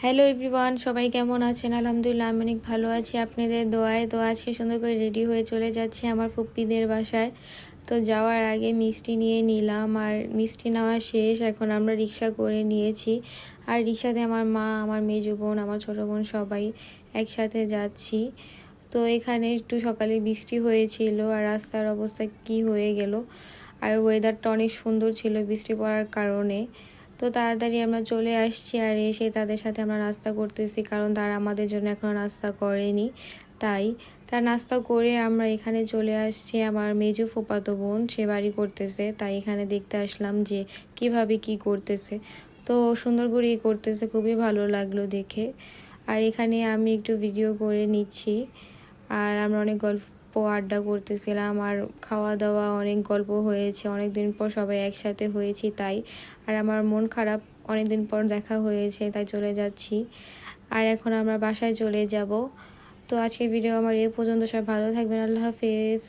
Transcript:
Hello everyone, সবাই কেমন আছেন? আলহামদুলিল্লাহ আমি অনেক ভালো আছি আপনাদের দোয়ায়। তো আজকে সুন্দর করে রেডি হয়ে চলে যাচ্ছে আমার ফুপ্পিদের বাসায়। তো যাওয়ার আগে মিষ্টি নিয়ে নিলাম, আর মিষ্টি নেওয়া শেষ। এখন আমরা রিক্সা করে নিয়েছি, আর রিক্সাতে আমার মা, আমার মেজো বোন, আমার ছোটো বোন সবাই একসাথে যাচ্ছি। তো এখানে একটু সকালে বৃষ্টি হয়েছিল, আর রাস্তার অবস্থা কি হয়ে গেল। আর ওয়েদারটা অনেক সুন্দর ছিল বৃষ্টি পড়ার কারণে। তো তাড়াতাড়ি আমরা চলে আসছি, আর এসে তাদের সাথে আমরা নাস্তা করতেছি, কারণ তারা আমাদের জন্য এখনও নাস্তা করেনি। তাই তার নাস্তা করে আমরা এখানে চলে আসছি। আমার মেজো ফুফাতো বোন সে বাড়ি করতেছে, তাই এখানে দেখতে আসলাম যে কিভাবে কি করতেছে। তো সুন্দর করেই করতেছে, খুবই ভালো লাগলো দেখে। আর এখানে আমি একটু ভিডিও করে নিচ্ছি, আর আমরা অনেক গল্প আড্ডা করতেছিলাম, আর খাওয়া দাওয়া অনেক গল্প হয়েছে। অনেক দিন পর সবাই একসাথে হয়েছি তাই। আর আমার মন খারাপ, অনেক দিন পর দেখা হয়েছে তাই চলে যাচ্ছি। আর এখন আমরা বাসায় চলে যাব। তো আজকের ভিডিও আমার এই পর্যন্ত, সবাই ভালো থাকবেন, আল্লাহ হাফেজ।